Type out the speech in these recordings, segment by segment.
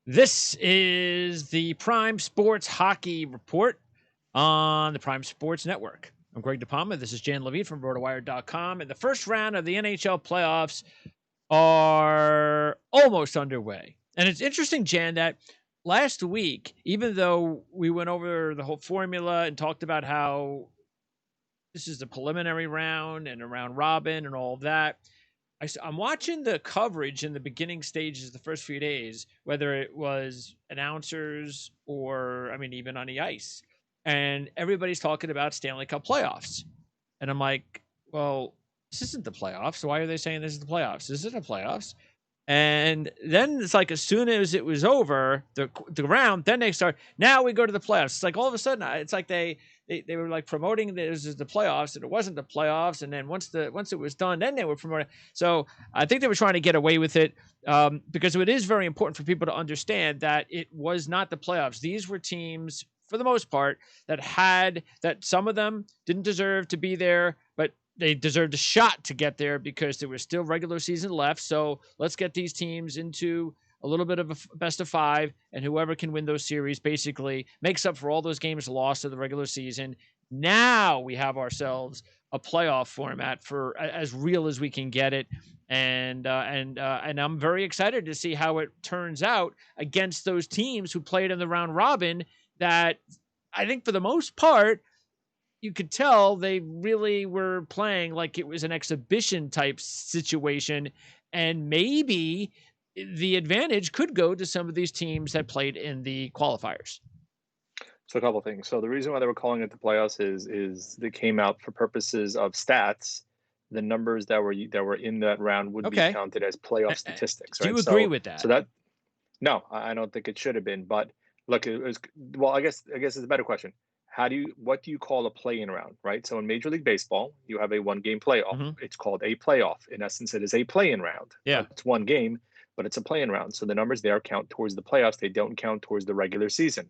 This is the Prime Sports Hockey Report on the Prime Sports Network. I'm Greg DePalma. This is Jan Levine from RotoWire.com. And the first round of the NHL playoffs are almost underway. And it's interesting, Jan, that last week, even though we went over the whole formula and talked about how this is the preliminary round and a round robin and all of that, I'm watching the coverage in the beginning stages, the first few days, whether it was announcers or, even on the ice. And everybody's talking about Stanley Cup playoffs. And I'm like, well, this isn't the playoffs. Why are they saying this is the playoffs? This isn't the playoffs. And then it's like as soon as it was over, the round, then they start, now we go to the playoffs. It's like all of a sudden, it's like they were like promoting this as the playoffs, and it wasn't the playoffs. And then once it was done, then they were promoting. So I think they were trying to get away with it because it is very important for people to understand that it was not the playoffs. These were teams, for the most part, that some of them didn't deserve to be there, but they deserved a shot to get there because there was still regular season left. So let's get these teams into a little bit of a best of five, and whoever can win those series basically makes up for all those games lost of the regular season. Now we have ourselves a playoff format for as real as we can get it. And I'm very excited to see how it turns out against those teams who played in the round robin that I think for the most part, you could tell they really were playing like it was an exhibition type situation. And maybe the advantage could go to some of these teams that played in the qualifiers. So a couple of things. So the reason why they were calling it the playoffs is they came out for purposes of stats. The numbers that were in that round would be counted as playoff statistics. Right? Do you agree with that? So that, no, I don't think it should have been. But look, it was, well, I guess it's a better question. What do you call a play-in round, right? So in Major League Baseball, you have a one-game playoff. Mm-hmm. It's called a playoff. In essence, it is a play-in round. Yeah. It's one game, but it's a play-in round. So the numbers there count towards the playoffs. They don't count towards the regular season.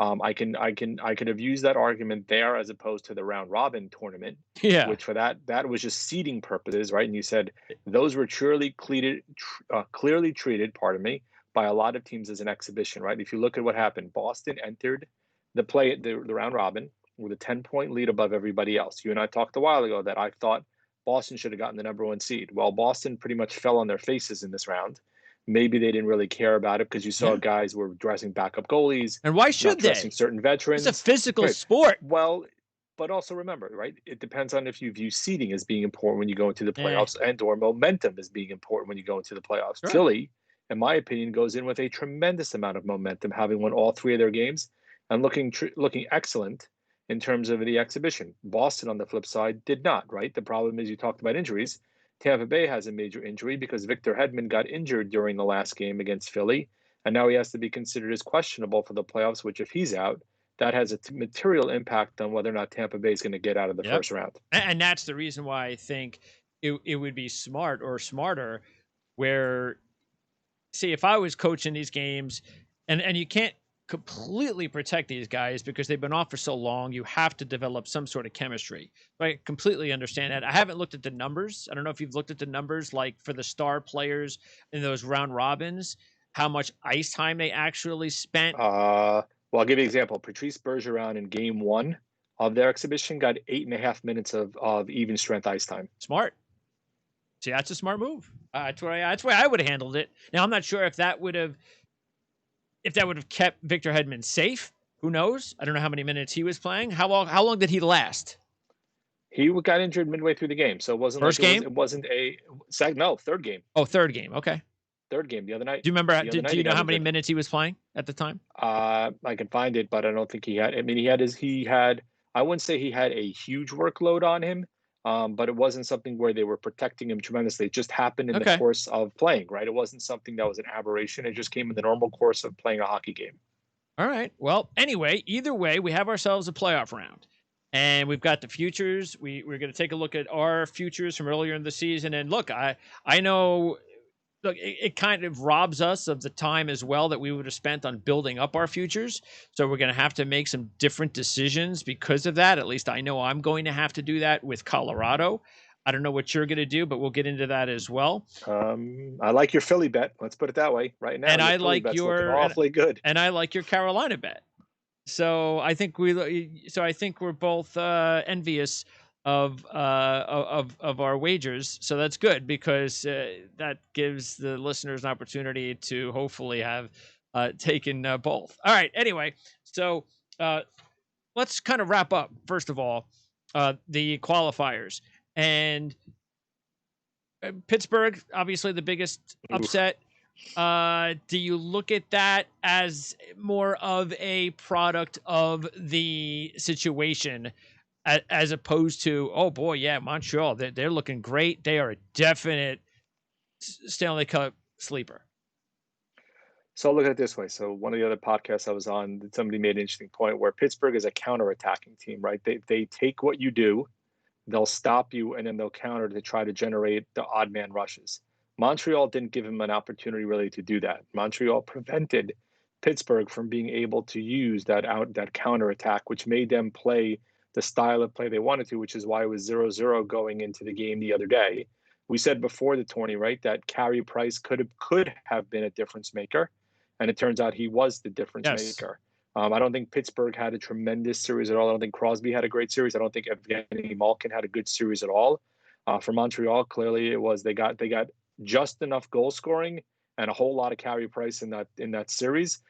I could have used that argument there as opposed to the round robin tournament. Yeah. Which for that was just seeding purposes, right? And you said those were clearly treated, by a lot of teams as an exhibition, right? If you look at what happened, Boston entered the round robin with a 10-point lead above everybody else. You and I talked a while ago that I thought Boston should have gotten the number one seed. Well, Boston pretty much fell on their faces in this round. Maybe they didn't really care about it because you saw guys were dressing backup goalies. And why should they? Dressing certain veterans. It's a physical sport. Well, but also remember, right? It depends on if you view seeding as being important when you go into the playoffs and or momentum as being important when you go into the playoffs. Right. Philly, in my opinion, goes in with a tremendous amount of momentum, having won all three of their games and looking excellent in terms of the exhibition. Boston, on the flip side, did not, right? The problem is you talked about injuries. Tampa Bay has a major injury because Victor Hedman got injured during the last game against Philly, and now he has to be considered as questionable for the playoffs, which if he's out, that has a material impact on whether or not Tampa Bay is going to get out of the first round. And that's the reason why I think it would be smart or smarter where, see, if I was coaching these games, and you can't completely protect these guys because they've been off for so long, you have to develop some sort of chemistry. I completely understand that. I haven't looked at the numbers. I don't know if you've looked at the numbers, like for the star players in those round robins, how much ice time they actually spent. Well, I'll give you an example. Patrice Bergeron in game one of their exhibition got 8.5 minutes of even strength ice time. Smart. See, that's a smart move. That's where I would have handled it. Now, I'm not sure if that would have kept Victor Hedman safe. Who knows? I don't know how many minutes he was playing. How long did he last? He got injured midway through the game, so it wasn't first game. It wasn't third game. Oh, third game. Okay. Third game the other night. Do you remember? Do you know how many minutes he was playing at the time? I can find it, but I don't think he had. I mean, he had. I wouldn't say he had a huge workload on him, but it wasn't something where they were protecting him tremendously. It just happened in the course of playing, right? It wasn't something that was an aberration. It just came in the normal course of playing a hockey game. All right. Well, anyway, either way, we have ourselves a playoff round. And we've got the futures. We're going to take a look at our futures from earlier in the season. And look, I know, look, it kind of robs us of the time as well that we would have spent on building up our futures. So we're going to have to make some different decisions because of that. At least I know I'm going to have to do that with Colorado. I don't know what you're going to do, but we'll get into that as well. I like your Philly bet. Let's put it that way. Right now, And your I Philly like bet's looking awfully good. and I like your Carolina bet. So I think we're both envious of our wagers. So that's good because that gives the listeners an opportunity to hopefully have taken both. All right. Anyway, so let's kind of wrap up. First of all, the qualifiers and Pittsburgh, obviously the biggest upset. Do you look at that as more of a product of the situation as opposed to, oh boy, yeah, Montreal, they're looking great. They are a definite Stanley Cup sleeper. So I'll look at it this way. So one of the other podcasts I was on, somebody made an interesting point where Pittsburgh is a counter-attacking team, right? They take what you do, they'll stop you, and then they'll counter to try to generate the odd man rushes. Montreal didn't give him an opportunity really to do that. Montreal prevented Pittsburgh from being able to use that counterattack, which made them play the style of play they wanted to, which is why it was 0-0 going into the game the other day. We said before the tourney, right, that Carey Price could have been a difference maker, and it turns out he was the difference maker. I don't think Pittsburgh had a tremendous series at all. I don't think Crosby had a great series. I don't think Evgeny Malkin had a good series at all. For Montreal, clearly it was they got just enough goal scoring and a whole lot of Carey Price in that series.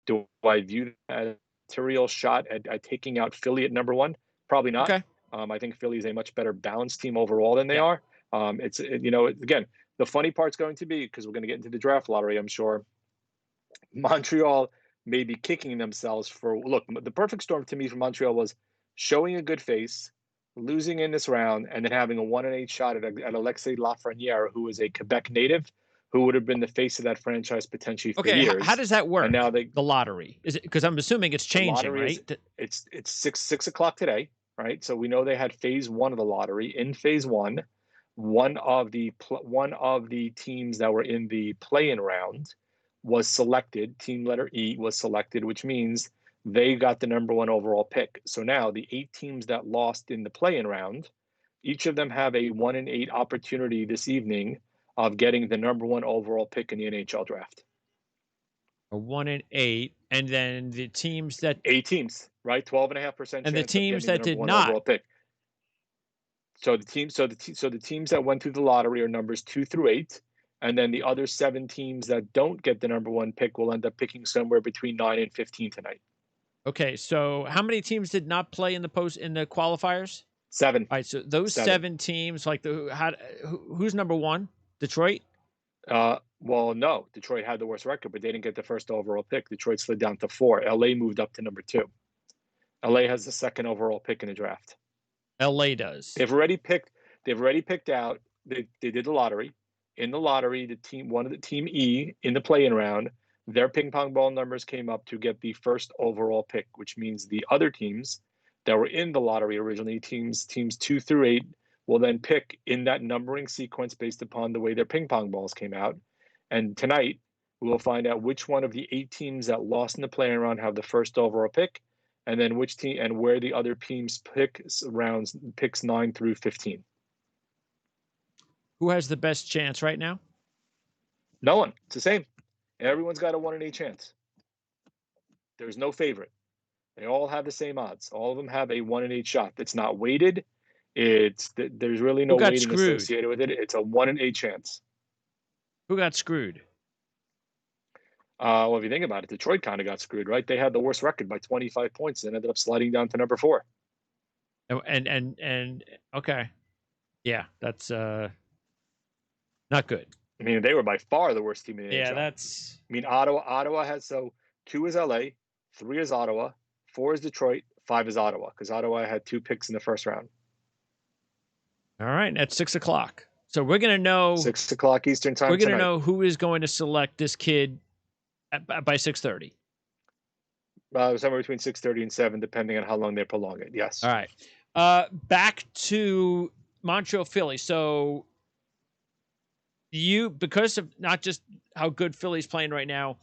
Do I view that as a material shot at taking out Philly at number one? Probably not. Okay. I think Philly is a much better balanced team overall than they are. Again, the funny part's going to be, because we're going to get into the draft lottery, I'm sure, Montreal may be kicking themselves for, look, the perfect storm to me for Montreal was showing a good face, losing in this round, and then having a 1-8 shot at Alexis Lafreniere, who is a Quebec native, who would have been the face of that franchise potentially for years. How does that work? And now the lottery, is it, because I'm assuming it's changing, right? It's 6 o'clock today, right? So we know they had phase one of the lottery. In phase one of the teams that were in the play-in round was selected. Team letter E was selected, which means they got the number one overall pick. So now the 8 teams that lost in the play-in round, each of them have a 1-8 opportunity this evening of getting the number one overall pick in the NHL draft. A 1-8, and then the teams that 8 teams, right? 12.5%. And the teams that did not overall pick. So the teams that went through the lottery are numbers 2 through 8. And then the other 7 teams that don't get the number one pick will end up picking somewhere between 9 and 15 tonight. Okay, so how many teams did not play in the qualifiers? 7. All right, so those 7 teams, like who's number one? Detroit? Well, no, Detroit had the worst record, but they didn't get the first overall pick. Detroit slid down to 4. LA moved up to number 2. LA has the second overall pick in the draft. LA does. They've already picked out. They did the lottery. In the lottery, one of the team E in the play-in round, their ping pong ball numbers came up to get the first overall pick, which means the other teams that were in the lottery originally, teams 2 through 8, will then pick in that numbering sequence based upon the way their ping pong balls came out. And tonight, we will find out which one of the 8 teams that lost in the play-in round have the first overall pick, and then which team and where the other teams picks 9 through 15. Who has the best chance right now? No one. It's the same. Everyone's got a 1-8 chance. There's no favorite. They all have the same odds. All of them have a 1-8 shot. That's not weighted. There's really no weighting associated with it. It's a 1-8 chance. Who got screwed? Well, if you think about it, Detroit kind of got screwed, right? They had the worst record by 25 points and ended up sliding down to number 4. And okay, yeah, that's not good. I mean, they were by far the worst team in the NHL. Yeah, that's. I mean, Ottawa had 2 is LA, 3 is Ottawa, 4 is Detroit, 5 is Ottawa, because Ottawa had 2 picks in the first round. All right, at 6 o'clock. So we're gonna know 6 o'clock Eastern time. We're gonna know who is going to select this kid by 6:30. Somewhere between 6:30 and 7, depending on how long they prolong it. Yes. All right. Back to Montreal, Philly. So because of not just how good Philly's playing right now,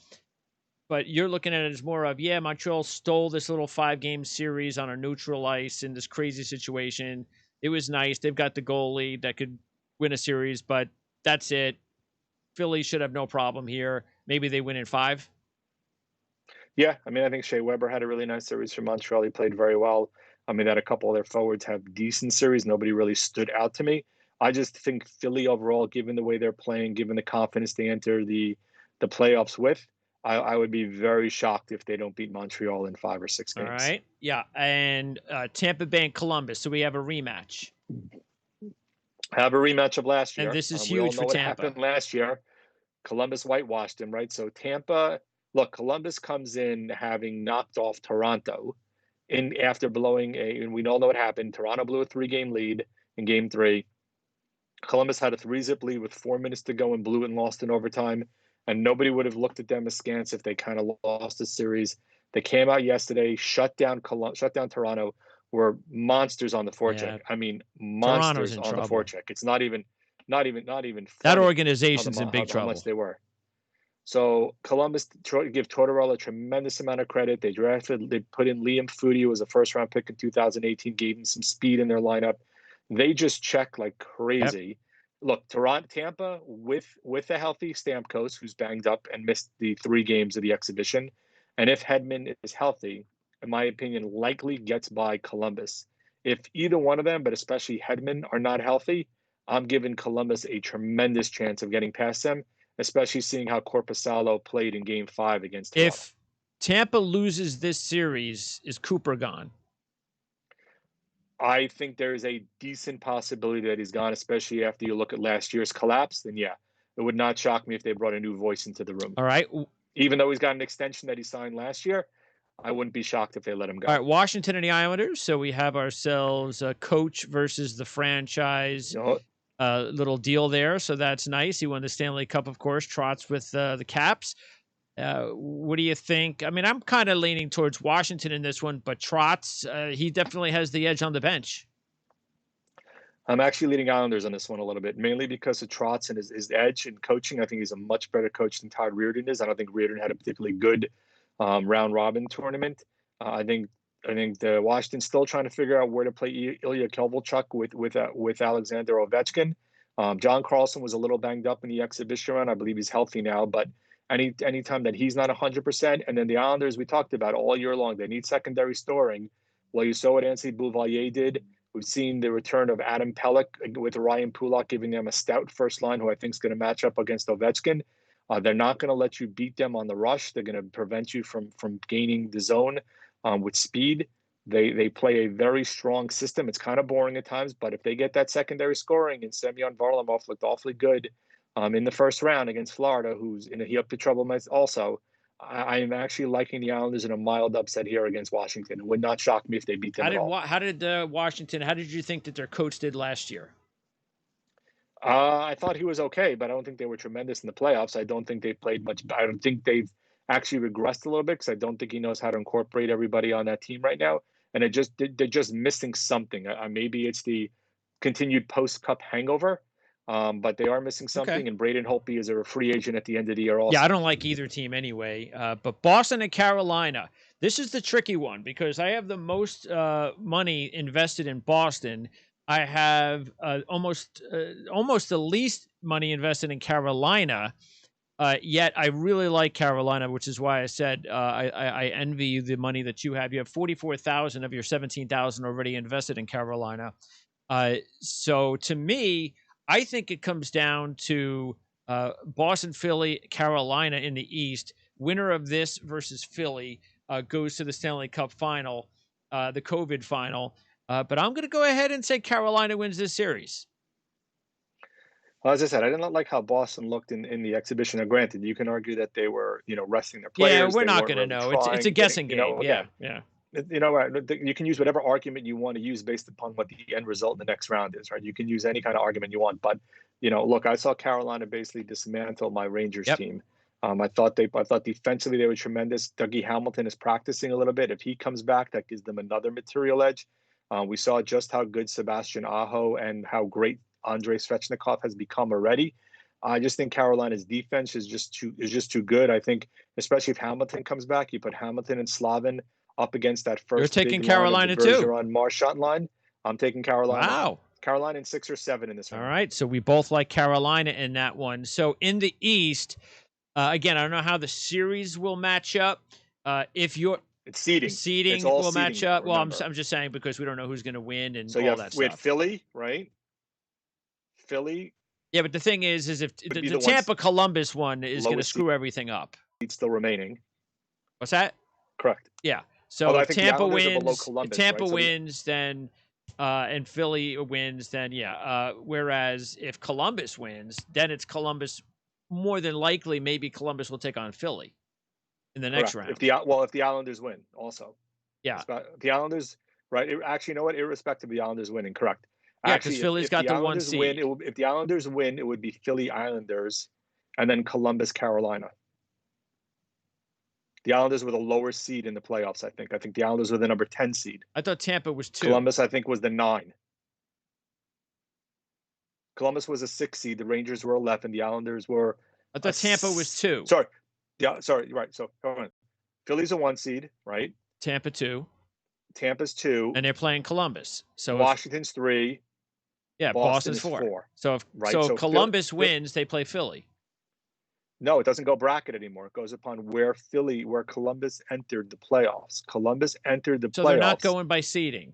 but you're looking at it as more of, Montreal stole this little 5-game series on a neutral ice in this crazy situation. It was nice. They've got the goalie that could win a series, but that's it. Philly should have no problem here. Maybe they win in 5. Yeah, I mean, I think Shea Weber had a really nice series for Montreal. He played very well. I mean, that a couple of their forwards have decent series. Nobody really stood out to me. I just think Philly overall, given the way they're playing, given the confidence they enter the playoffs with, I would be very shocked if they don't beat Montreal in 5 or 6 All games. right. Yeah. And Tampa Bay and Columbus. So we have a rematch. Have a rematch of last And year. this is We all huge know for what Tampa. happened last year. Columbus whitewashed him, right? So Tampa, look, Columbus comes in having knocked off Toronto in after blowing and we all know what happened. Toronto blew a 3-game lead in game 3. Columbus had a 3-zip lead with 4 minutes to go and blew it and lost in overtime. And nobody would have looked at them askance if they kind of lost the series. They came out yesterday, shut down Toronto. Were monsters on the forecheck. Yeah. I mean, Toronto's monsters in on the trouble. forecheck. It's not even That funny organization's in big how much trouble. they were. So Columbus, give Tortorella a tremendous amount of credit. They put in Liam Foudy, who was a first-round pick in 2018, gave him some speed in their lineup. They just check like crazy. Yep. Look, Tampa with a healthy Stamkos, who's banged up and missed the 3 games of the exhibition, and if Hedman is healthy, in my opinion, likely gets by Columbus. If either one of them, but especially Hedman, are not healthy, I'm giving Columbus a tremendous chance of getting past them, especially seeing how Korpisalo played in Game 5 against Toronto. If Tampa loses this series, is Cooper gone? I think there is a decent possibility that he's gone, especially after you look at last year's collapse. Then, yeah, it would not shock me if they brought a new voice into the room. All right. Even though he's got an extension that he signed last year, I wouldn't be shocked if they let him go. All right, Washington and the Islanders. So we have ourselves a coach versus the franchise. Little deal there. So that's nice. He won the Stanley Cup, of course. Trotz with the Caps. What do you think? I mean, I'm kind of leaning towards Washington in this one, but Trotz, he definitely has the edge on the bench. I'm actually leading Islanders on this one a little bit, mainly because of Trotz and his edge in coaching. I think he's a much better coach than Todd Reirden is. I don't think Reirden had a particularly good round robin tournament. I think the Washington's still trying to figure out where to play Ilya Kovalchuk with Alexander Ovechkin. John Carlson was a little banged up in the exhibition round. I believe he's healthy now, but anytime that he's not 100%, and then the Islanders, we talked about all year long, they need secondary scoring. Well, you saw what Anthony Beauvillier did. We've seen the return of Adam Pelech with Ryan Pulock giving them a stout first line who I think is going to match up against Ovechkin. They're not going to let you beat them on the rush. They're going to prevent you from gaining the zone with speed. They play a very strong system. It's kind of boring at times, but if they get that secondary scoring, and Semyon Varlamov looked awfully good in the first round against Florida, he up to trouble also. I am actually liking the Islanders in a mild upset here against Washington. It would not shock me if they beat them at all. How did Washington, how did you think that their coach did last year? I thought he was okay, but I don't think they were tremendous in the playoffs. I don't think they played much. I don't think they've actually regressed a little bit because I don't think he knows how to incorporate everybody on that team right now. And they're just missing something. Maybe it's the continued post-cup hangover, but they are missing something. Okay. And Braden Holtby is a free agent at the end of the year also. Yeah, I don't like either team anyway. But Boston and Carolina, this is the tricky one because I have the most money invested in Boston. I have almost the least money invested in Carolina. Yet I really like Carolina, which is why I said I envy you the money that you have. You have 44,000 of your 17,000 already invested in Carolina. So to me, I think it comes down to Boston, Philly, Carolina in the East. Winner of this versus Philly goes to the Stanley Cup final, the COVID final. But I'm going to go ahead and say Carolina wins this series. Well, as I said, I didn't like how Boston looked in the exhibition. Now, granted, you can argue that they were, resting their players. Yeah, we're not going to know. It's a guessing game. Yeah. You can use whatever argument you want to use based upon what the end result in the next round is, right? You can use any kind of argument you want. But, look, I saw Carolina basically dismantle my Rangers team. I thought defensively they were tremendous. Dougie Hamilton is practicing a little bit. If he comes back, that gives them another material edge. We saw just how good Sebastian Aho and how great Andrei Svechnikov has become already. I just think Carolina's defense is just too good. I think, especially if Hamilton comes back, you put Hamilton and Slavin up against that first. You're taking Carolina too. On Marchand line. I'm taking Carolina. Wow. Carolina in 6 or 7 in this All round. right. So we both like Carolina in that one. So in the East, again, I don't know how the series will match up. If you're It's seeding. seeding It's all will seeding match now, up. Well, I'm remember. just saying because we don't know who's going to win and So all that we had stuff. Philly, right? Philly Yeah, but the thing is if would be the the one Tampa Columbus one is going to lowest seed screw everything up. still remaining. What's that? Correct. Yeah. So Although I if think the Tampa Islanders are below wins, Columbus, right? So then and Philly wins, then yeah. Whereas if Columbus wins, then it's Columbus. More than likely, maybe Columbus will take on Philly in the next correct. round. If the Islanders win, also. Yeah. The Islanders, right? Actually, you know what? Irrespective of the Islanders winning, correct. Yeah, because Actually, Philly's if got the the one Islanders win, seed. if the Islanders win, it would be Philly Islanders, and then Columbus Carolina. The Islanders were the lower seed in the playoffs. I think the Islanders were the number 10 seed. I thought Tampa was 2. Columbus, I think, was the 9. Columbus was a 6 seed. The Rangers were 11. The Islanders were. I thought Tampa was 2. Sorry, yeah, sorry, right. So hold on. Philly's a 1 seed, right? Tampa 2. Tampa's 2. And they're playing Columbus. So Washington's 3. Yeah, Boston Boston's is 4. 4. Right. So Columbus wins, they play Philly. No, it doesn't go bracket anymore. It goes upon where Columbus entered the playoffs. Columbus entered the playoffs. So they're not going by seeding.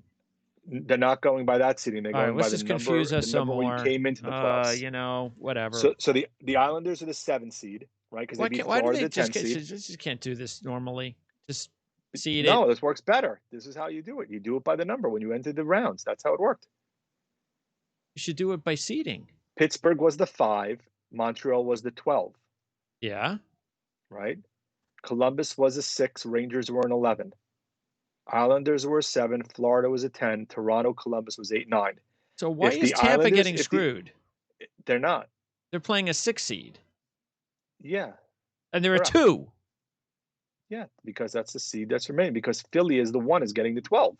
They're not going by that seeding. They're going by the number. Confuse us some more. When you came into the playoffs. Whatever. So the Islanders are the 7 seed, right? Because they beat Florida, the 10 seed. Just can't do this normally. Just seed it. No, this works better. This is how you do it. You do it by the number when you enter the rounds. That's how it worked. You should do it by seeding. Pittsburgh was the 5. Montreal was the 12. Yeah. Right? Columbus was a 6. Rangers were an 11. Islanders were a 7. Florida was a 10. Toronto, Columbus was 8, 9. So why is Tampa getting screwed? They're not. They're playing a 6 seed. Yeah. And they're a 2. Yeah, because that's the seed that's remaining. Because Philly is the 1 is getting the 12.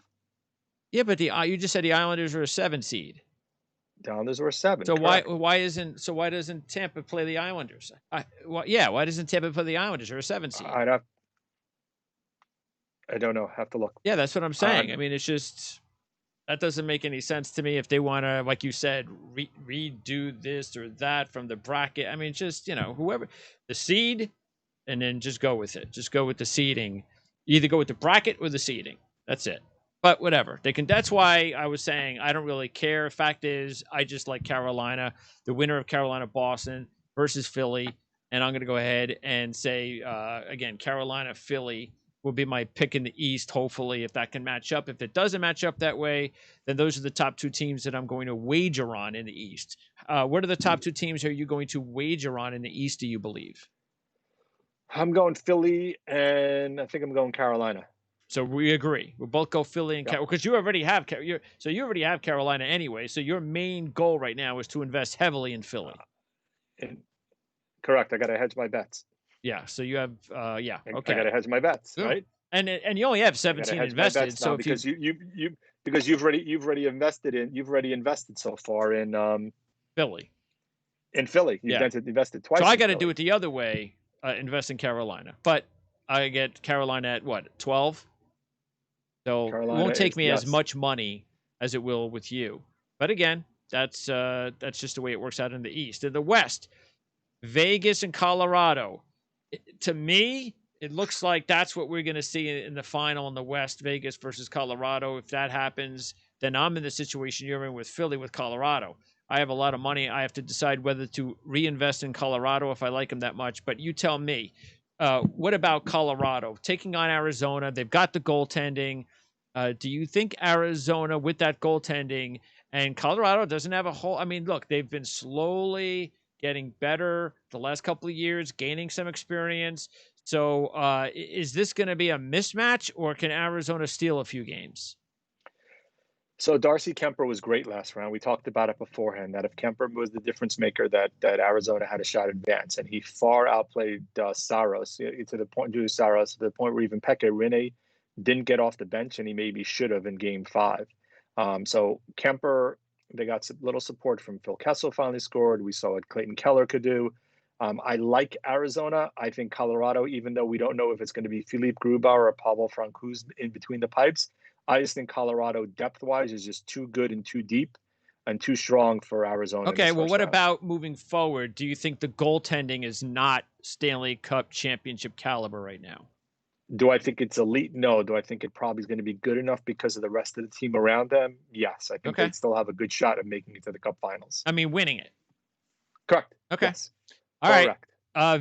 Yeah, but you just said the Islanders are a 7 seed. The Islanders were a 7. So why doesn't Tampa play the Islanders? Why doesn't Tampa play the Islanders? They're a 7 seed. I don't know. Have to look. Yeah, that's what I'm saying. I mean, it's just that doesn't make any sense to me. If they want to, like you said, redo this or that from the bracket. I mean, just whoever the seed, and then just go with it. Just go with the seeding. Either go with the bracket or the seeding. That's it. But whatever. They can. That's why I was saying I don't really care. Fact is, I just like Carolina. The winner of Carolina-Boston versus Philly. And I'm going to go ahead and say, again, Carolina-Philly will be my pick in the East, hopefully, if that can match up. If it doesn't match up that way, then those are the top 2 teams that I'm going to wager on in the East. What are the top 2 teams are you going to wager on in the East, do you believe? I'm going Philly, and I think I'm going Carolina. So we agree. We'll both go Philly and Carolina because you already have Carolina anyway. So your main goal right now is to invest heavily in Philly. Correct. I got to hedge my bets. Yeah. So you have okay. I got to hedge my bets, right? And you only have 17 invested. So because you've already invested so far in Philly. In Philly, you've invested twice. So I got to do it the other way. Invest in Carolina, but I get Carolina at what 12. So Carolina, it won't take me as much money as it will with you. But again, that's just the way it works out in the East. In the West, Vegas and Colorado. To me, it looks like that's what we're going to see in the final in the West, Vegas versus Colorado. If that happens, then I'm in the situation you're in with Philly with Colorado. I have a lot of money. I have to decide whether to reinvest in Colorado if I like them that much. But you tell me, what about Colorado? Taking on Arizona, they've got the goaltending. Do you think Arizona with that goaltending and Colorado doesn't have a whole... I mean, look, they've been slowly getting better the last couple of years, gaining some experience. So is this going to be a mismatch or can Arizona steal a few games? So Darcy Kemper was great last round. We talked about it beforehand, that if Kemper was the difference maker, that Arizona had a shot at advance. And he far outplayed Saros to the point where even Pekka Rinne didn't get off the bench, and he maybe should have in game 5. So Kemper, they got a little support from Phil Kessel, finally scored. We saw what Clayton Keller could do. I like Arizona. I think Colorado, even though we don't know if it's going to be Philippe Grubauer or Pavel Francouz in between the pipes, I just think Colorado depth-wise is just too good and too deep and too strong for Arizona. Okay, well, what about moving forward? Do you think the goaltending is not Stanley Cup championship caliber right now? Do I think it's elite? No. Do I think it probably is going to be good enough because of the rest of the team around them? Yes. I think they still have a good shot at making it to the Cup Finals. I mean, winning it. Correct. Okay. Yes. All right.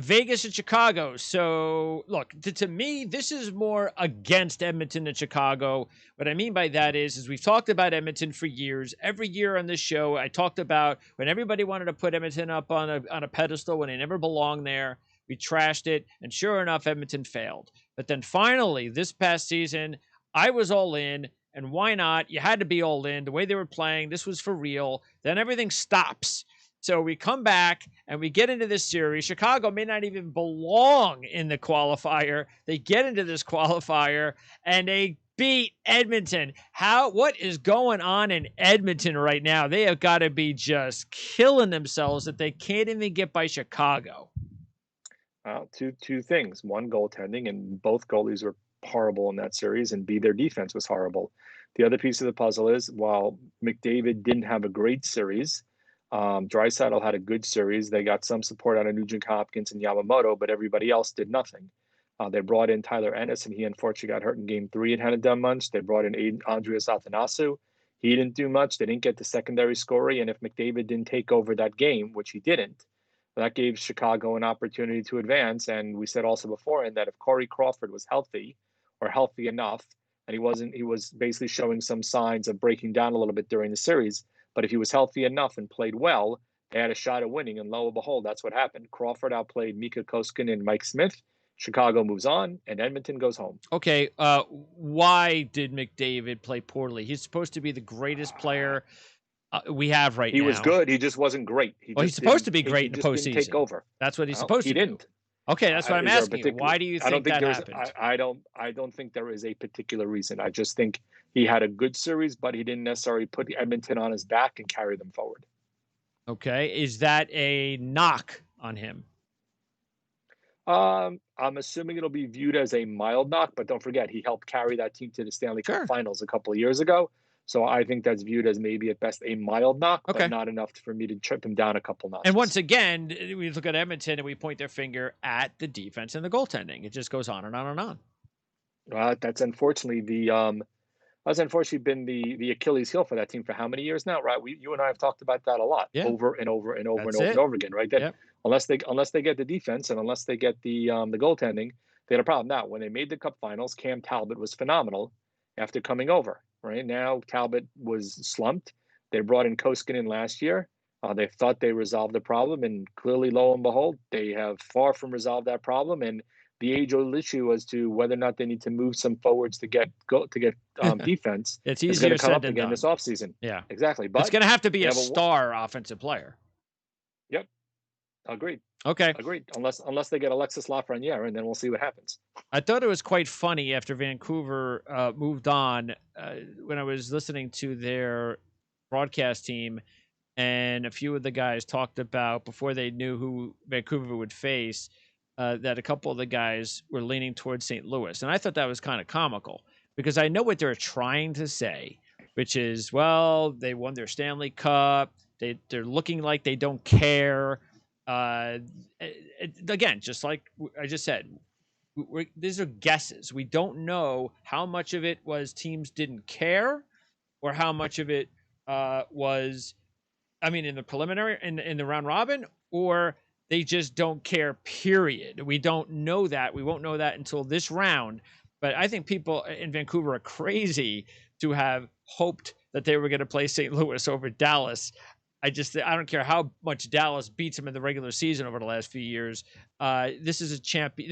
Vegas and Chicago. So, look, to me, this is more against Edmonton than Chicago. What I mean by that is we've talked about Edmonton for years. Every year on this show, I talked about when everybody wanted to put Edmonton up on a pedestal when they never belonged there. We trashed it, and sure enough, Edmonton failed. But then finally, this past season, I was all in, and why not? You had to be all in. The way they were playing, this was for real. Then everything stops. So we come back and we get into this series. Chicago may not even belong in the qualifier. They get into this qualifier and they beat Edmonton. What is going on in Edmonton right now? They have got to be just killing themselves that they can't even get by Chicago. Two things. One, goaltending, and both goalies were horrible in that series, and B, their defense was horrible. The other piece of the puzzle is while McDavid didn't have a great series, Draisaitl had a good series. They got some support out of Nugent Hopkins and Yamamoto, but everybody else did nothing. They brought in Tyler Ennis, and he unfortunately got hurt in Game 3 and hadn't done much. They brought in Andreas Athanasiou. He didn't do much. They didn't get the secondary scoring, and if McDavid didn't take over that game, which he didn't, that gave Chicago an opportunity to advance. And we said also beforehand that if Corey Crawford was healthy or healthy enough, and he was basically showing some signs of breaking down a little bit during the series, but if he was healthy enough and played well, they had a shot at winning. And lo and behold, that's what happened. Crawford outplayed Mika Koskinen and Mike Smith. Chicago moves on, and Edmonton goes home. Okay, why did McDavid play poorly? He's supposed to be the greatest player we have right now. He was good. He just wasn't great. He's supposed to be great in the postseason. Didn't take over. That's what he's supposed to do. He didn't. Okay, that's what I'm asking you. Why do you think that happened? I don't think there is a particular reason. I just think he had a good series, but he didn't necessarily put Edmonton on his back and carry them forward. Okay, is that a knock on him? I'm assuming it'll be viewed as a mild knock, but don't forget he helped carry that team to the Stanley Cup Finals a couple of years ago. So I think that's viewed as maybe at best a mild knock, but not enough for me to trip him down a couple notches. And once again, we look at Edmonton and we point their finger at the defense and the goaltending. It just goes on and on and on. That's unfortunately been the Achilles heel for that team for how many years now, right? You and I have talked about that a lot, over and over and over and over and over again, right? That unless they get the defense and unless they get the goaltending, they had a problem. Now, when they made the Cup Finals, Cam Talbot was phenomenal after coming over. Right now, Talbot was slumped. They brought in Koskinen last year. They thought they resolved the problem, and clearly, lo and behold, they have far from resolved that problem. And the age-old issue as to whether or not they need to move some forwards to get defense. It's easier to come up said again than this offseason. Yeah, exactly. But it's going to have to be a star offensive player. Yep, agreed. Okay. Agreed. Unless they get Alexis Lafreniere, and then we'll see what happens. I thought it was quite funny after Vancouver moved on when I was listening to their broadcast team, and a few of the guys talked about before they knew who Vancouver would face, that a couple of the guys were leaning towards St. Louis. And I thought that was kind of comical because I know what they're trying to say, which is, well, they won their Stanley Cup. They're looking like they don't care. Again, just like I just said, these are guesses. We don't know how much of it was teams didn't care or how much of it was, in the preliminary, in the round robin, or they just don't care, period. We don't know that. We won't know that until this round. But I think people in Vancouver are crazy to have hoped that they were going to play St. Louis over Dallas. I don't care how much Dallas beats them in the regular season over the last few years. This is a champion.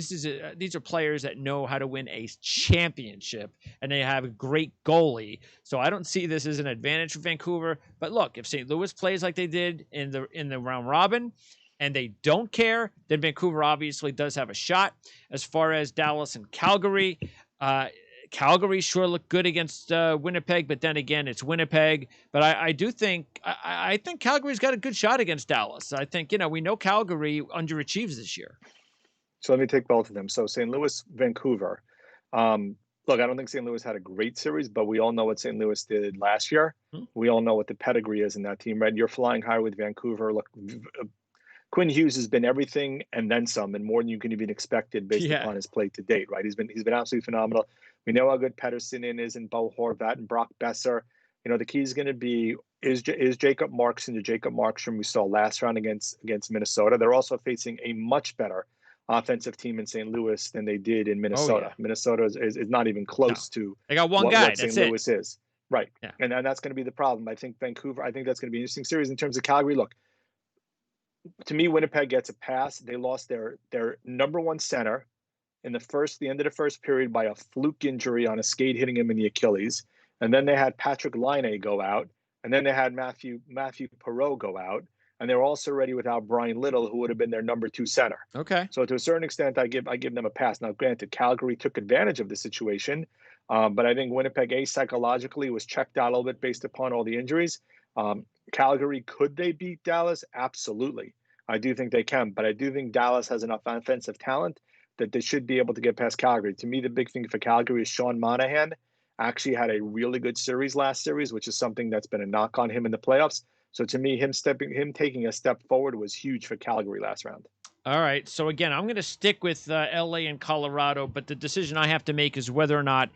These are players that know how to win a championship, and they have a great goalie. So I don't see this as an advantage for Vancouver. But look, if St. Louis plays like they did in the round robin, and they don't care, then Vancouver obviously does have a shot. As far as Dallas and Calgary, Calgary sure looked good against Winnipeg, but then again, it's Winnipeg. But I do think I think Calgary's got a good shot against Dallas. I think, we know Calgary underachieves this year. So let me take both of them. So St. Louis, Vancouver. Look, I don't think St. Louis had a great series, but we all know what St. Louis did last year. Hmm. We all know what the pedigree is in that team, right? You're flying high with Vancouver. Look, Quinn Hughes has been everything and then some, and more than you can even expected based upon his play to date, right? He's been absolutely phenomenal. We know how good Pettersson is, and Bo Horvat and Brock Besser. You know, the key is going to be is Jacob Markstrom the Jacob Markstrom we saw last round against Minnesota. They're also facing a much better offensive team in St. Louis than they did in Minnesota. Oh, yeah. Minnesota is not even close to they got one guy. what St. Louis is. Right. Yeah. And that's going to be the problem. I think Vancouver, I think that's going to be an interesting series in terms of Calgary. Look, to me, Winnipeg gets a pass. They lost their number one center in the end of the first period by a fluke injury on a skate hitting him in the Achilles. And then they had Patrick Laine go out. And then they had Matthew Perreault go out. And they were also ready without Brian Little, who would have been their number two center. Okay. So to a certain extent, I give them a pass. Now, granted, Calgary took advantage of the situation, but I think Winnipeg, psychologically was checked out a little bit based upon all the injuries. Calgary, could they beat Dallas? Absolutely. I do think they can, but I do think Dallas has enough offensive talent that they should be able to get past Calgary. To me, the big thing for Calgary is Sean Monahan actually had a really good last series, which is something that's been a knock on him in the playoffs. So to me, him taking a step forward was huge for Calgary last round. All right. So again, I'm going to stick with LA and Colorado, but the decision I have to make is whether or not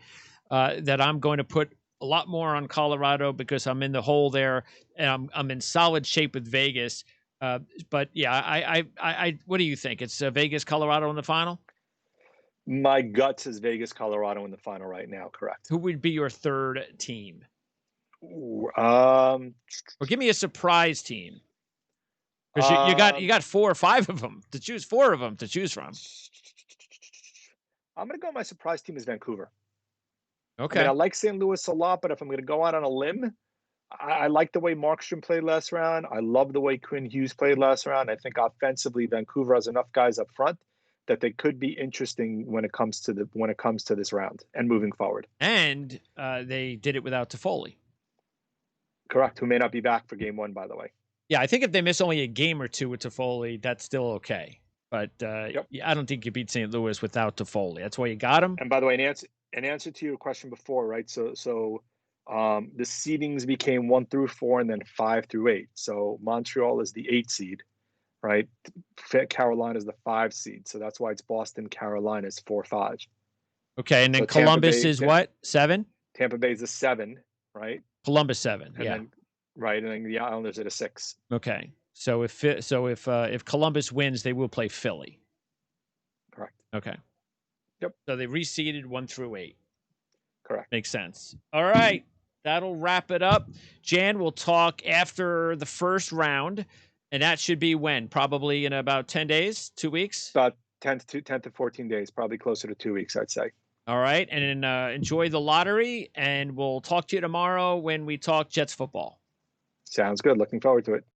that I'm going to put a lot more on Colorado because I'm in the hole there and I'm in solid shape with Vegas. But yeah, I what do you think? It's Vegas, Colorado in the final? My gut says Vegas, Colorado in the final right now. Correct. Who would be your third team? Or give me a surprise team. Because you got 4 or 5 of them to choose, 4 of them to choose from. I'm going to go. My surprise team is Vancouver. Okay. I like St. Louis a lot, but if I'm going to go out on a limb, I like the way Markstrom played last round. I love the way Quinn Hughes played last round. I think offensively, Vancouver has enough guys up front that they could be interesting when it comes to this round and moving forward. And they did it without Toffoli. Correct. Who may not be back for game 1, by the way. Yeah, I think if they miss only a game or 2 with Toffoli, that's still okay. But I don't think you beat St. Louis without Toffoli. That's why you got him. And by the way, in answer to your question before, right? So the seedings became 1 through 4 and then 5 through 8. So Montreal is the 8 seed, right? Carolina is the 5 seed. So that's why it's Boston, Carolina is 4-5. Okay, and then so Columbus is what? 7? Tampa Bay is a 7, right? Columbus 7. And then, right, and then the Islanders at a 6. Okay. So if Columbus wins, they will play Philly. Correct. Okay. Yep. So they reseeded 1 through 8. Correct. Makes sense. All right. That'll wrap it up. Jan, we'll talk after the first round, and that should be when? Probably in about 10 days, 2 weeks? About 10 to 14 days, probably closer to 2 weeks, I'd say. All right. And enjoy the lottery, and we'll talk to you tomorrow when we talk Jets football. Sounds good. Looking forward to it.